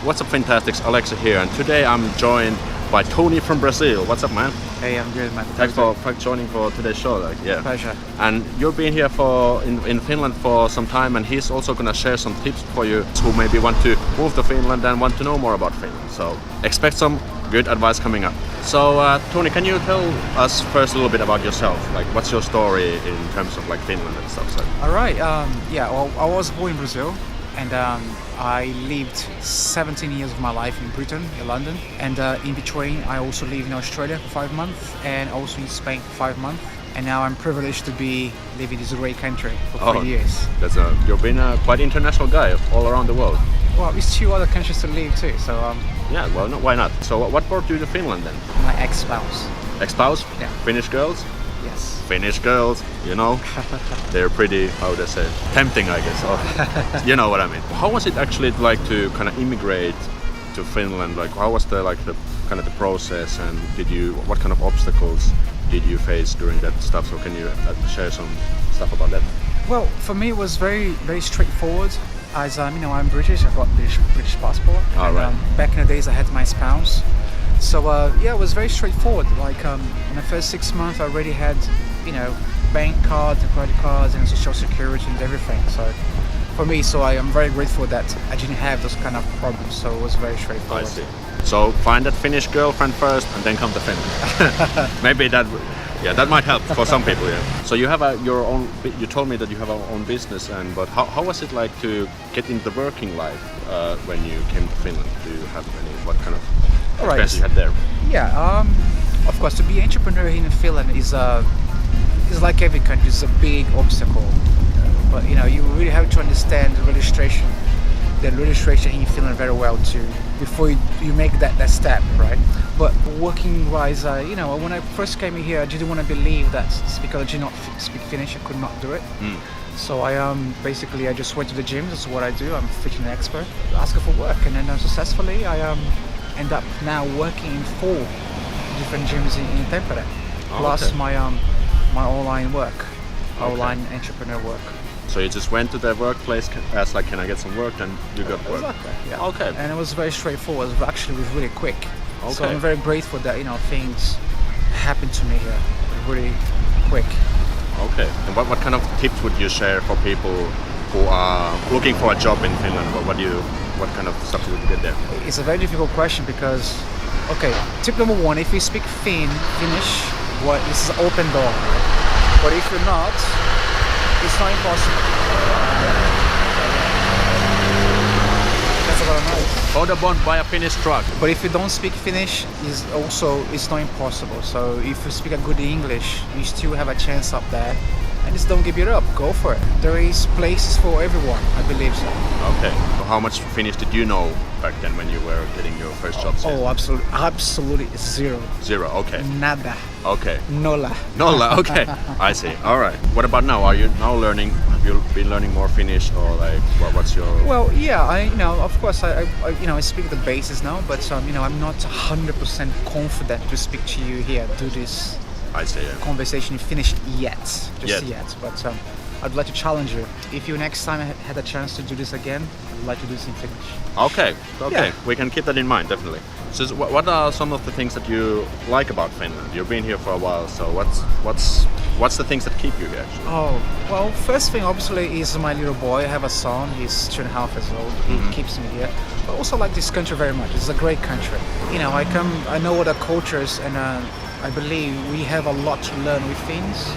What's up, Fantastics? Aleksi here, and today I'm joined by Toni from Brazil. What's up, man? Hey, I'm good, man. Thanks for joining for today's show. Pleasure. And you've been here in Finland for some time, and he's also gonna share some tips for you who maybe want to move to Finland and want to know more about Finland. So expect some good advice coming up. So Toni, can you tell us first a little bit about yourself? Like, what's your story in terms of like Finland and stuff? So. All right. Well, I was born in Brazil, and I lived 17 years of my life in Britain, in London, and in between I also lived in Australia for 5 months and also in Spain for 5 months. And now I'm privileged to be living in this great country for 3 years. You've been a quite international guy all around the world. Well, there's 2 other countries to live too, so yeah, well, no, why not? So what brought you to Finland then? My ex-spouse. Ex-spouse? Yeah. Finnish girls? Yes. Finnish girls, you know, they're pretty, how would I say, tempting, I guess. Or, you know what I mean. How was it actually like to kind of immigrate to Finland? Like, how was the kind of the process, and what kind of obstacles did you face during that stuff? So can you share some stuff about that? Well, for me it was very, very straightforward. As I'm British. I've got British passport. All right. Back in the days, I had my spouse. So it was very straightforward. Like in the first 6 months, I already had, bank cards and credit cards and social security and everything. So for me, I am very grateful that I didn't have those kind of problems. So it was very straightforward. I see. So find that Finnish girlfriend first, and then come to Finland. Maybe that. Yeah, that might help for some people. Yeah. So you have your own. You told me that you have your own business, but how was it like to get into the working life when you came to Finland? Do you have what kind of experience you had there? Yeah. Of course, to be an entrepreneur in Finland is like every country. It's a big obstacle, but you really have to understand the registration in Finland very well before you make that step, right? But working wise, when I first came here, I didn't want to believe that because I did not speak Finnish, I could not do it. So I just went to the gym. That's what I do. I'm a fitness expert. Ask for work, and then successfully I end up now working in 4 different gyms in Tampere, plus my online work, online entrepreneur work. So you just went to the workplace, asked like, can I get some work, and you got work. Exactly. Yeah. Okay. And it was very straightforward. It actually was really quick. Okay. So I'm very grateful that things happened to me here really quick. Okay. And what kind of tips would you share for people who are looking for a job in Finland? What kind of stuff would you get there? It's a very difficult question because, tip number 1: if you speak Finnish, this is an open door. But if you're not, it's not impossible. That's a lot of noise. Ordered by a Finnish truck. But if you don't speak Finnish, it's not impossible. So if you speak a good English, you still have a chance up there. And just don't give it up. Go for it. There is places for everyone. I believe so. Okay. So how much Finnish did you know back then when you were getting your first jobs here? Oh, absolutely zero. Zero. Okay. Nada. Okay. Nolla. Nolla. Okay. I see. All right. What about now? Are you now learning? Have you been learning more Finnish, or like what's your? Well, yeah. Of course, I speak the basics now, but I'm not 100% confident to speak to you here. Do this. I see. Yeah. Conversation in Finnish yet. But I'd like to challenge you. If you next time had a chance to do this again, I'd like to do this in Finnish. Okay. Yeah. We can keep that in mind, definitely. So what are some of the things that you like about Finland? You've been here for a while, so what's the things that keep you here actually? Oh, well, first thing obviously is my little boy. I have a son. He's 2.5 years old. He keeps me here. But I also like this country very much. It's a great country. I know other cultures, and I believe we have a lot to learn with Finns.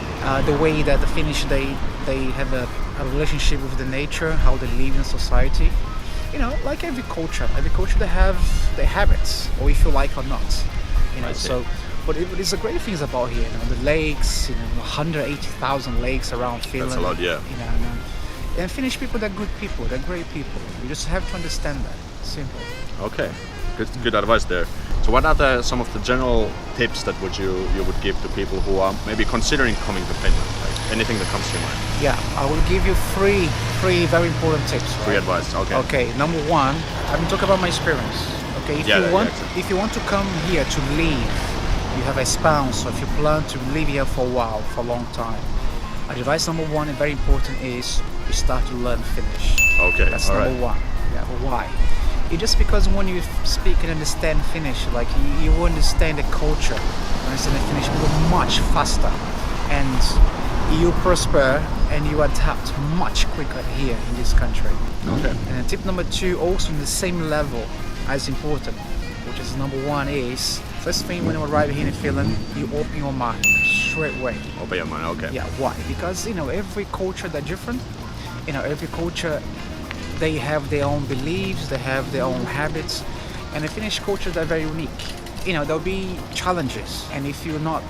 The way that the Finnish, they have a relationship with the nature, how they live in society. Like every culture they have their habits, or if you like or not. So, but it's the great things about here. The lakes, 180,000 lakes around Finland. That's a lot, yeah. And Finnish people, they're good people, they're great people. You just have to understand that. Simple. Okay, good advice there. So what are some of the general tips that you would give to people who are maybe considering coming to Finland? Like anything that comes to your mind? Yeah, I will give you three very important tips. Right? Free advice. Okay. Okay. Number 1, I've been talking about my experience. Okay. If you want to come here to live, you have a spouse, or if you plan to live here for a while, for a long time, advice number 1 and very important is you start to learn Finnish. Okay. That's number 1. Yeah. Why? It's just because when you speak and understand Finnish, like you understand the culture, understand the Finnish people much faster, and you prosper and you adapt much quicker here in this country. Okay. And tip number 2, also in the same level as important, which is number 1 is, first thing when you arrive here in Finland, you open your mind straight away. Open your mind, okay. Yeah, why? Because every culture they're different. Every culture they have their own beliefs, they have their own habits, and the Finnish culture they're very unique. There'll be challenges, and if you're not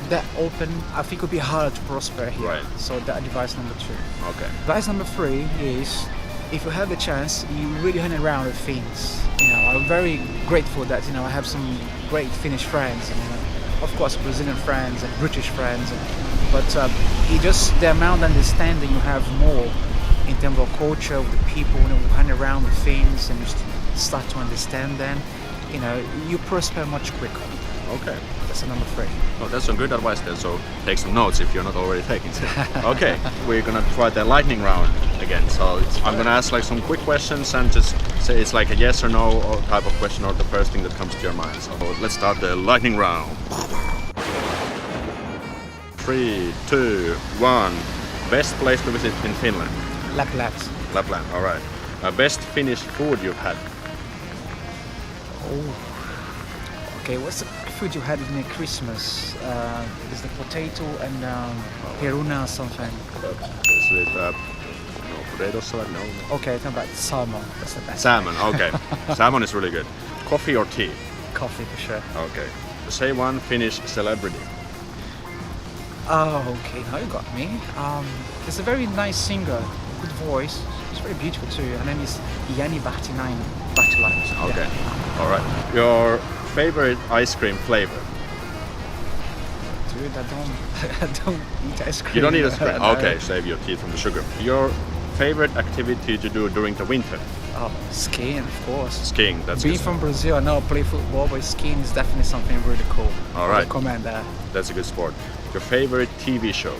that open, I think it'll be harder to prosper here. Right. So that advice number 2. Okay. Advice number 3 is, if you have the chance, you really hang around with Finns. I'm very grateful that I have some great Finnish friends, and of course Brazilian friends and British friends, but it just the amount of understanding you have more in terms of culture, with the people, hang around with Finns and you start to understand them. You prosper much quicker. Okay. That's number 3. Oh, that's some good advice there. So take some notes if you're not already taking it. Okay, we're gonna try the lightning round again. So I'm gonna ask like some quick questions and just say it's like a yes or no or type of question or the first thing that comes to your mind. So let's start the lightning round. 3, 2, 1. Best place to visit in Finland? Lapland. Lapland. All right. Best Finnish food you've had? Oh. Okay, what's the food you had near Christmas? Is the potato and peruna or something? Is it no potato salad? No. Okay, talking about salmon. That's the best. Salmon. Okay. Salmon is really good. Coffee or tea? Coffee for sure. Okay. Say one Finnish celebrity. Oh, okay, now you got me. There's a very nice singer, good voice. She's very beautiful too. Her name is Jani Bahtinainen. Okay. All right. Your favorite ice cream flavor? Dude, I don't eat ice cream. You don't eat ice cream? No. Okay, save your teeth from the sugar. Your favorite activity to do during the winter? Oh, skiing, of course. Skiing, that's Being good. from Brazil, I know I play football, but skiing is definitely something really cool. All I right. recommend that. That's a good sport. Your favorite TV show?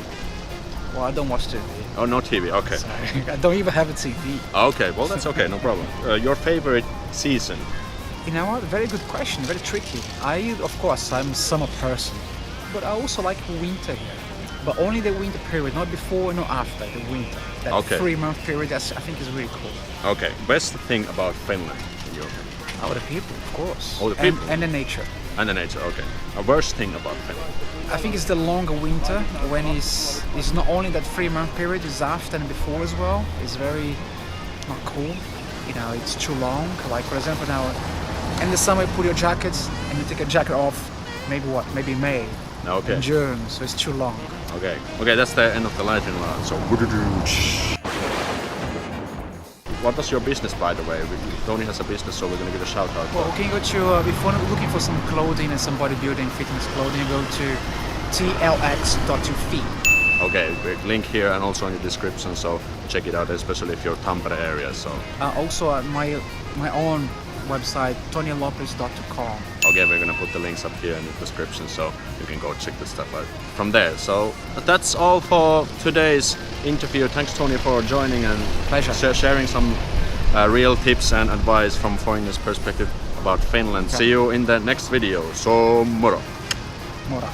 Well, I don't watch TV. Oh, no TV, okay. Sorry, I don't even have a TV. Okay, well that's okay, no problem. Your favorite season? You know what? Very good question. Very tricky. Of course, I'm a summer person, but I also like winter here. But only the winter period, not before, not after the winter. That Okay. 3-month period, I think is really cool. Okay, best thing about Finland in your opinion? Oh, the people, of course. Oh, the people. And the nature. And the nature, okay. A worst thing about Finland? I think it's the longer winter when it's not only that 3-month period, it's after and before as well. It's very not cool. It's too long. Like for example now, in the summer you put your jackets and you take a jacket off. Maybe May. Okay. In June, so it's too long. Okay. Okay, that's the end of the lightning round. So, what was your business, by the way? Toni has a business, so we're gonna give a shout out. Well, can you go to before looking for some clothing and some bodybuilding fitness clothing, go to tlx.fi. Okay, link here and also in the description, so check it out, especially if you're Tampere area. So. Also at my own website, tonilopez.com. Okay, we're gonna put the links up here in the description, so you can go check the stuff out from there. So that's all for today's interview. Thanks, Toni, for joining and Pleasure. sharing some real tips and advice from foreigners' perspective about Finland. Okay. See you in the next video. So, moro. Mora.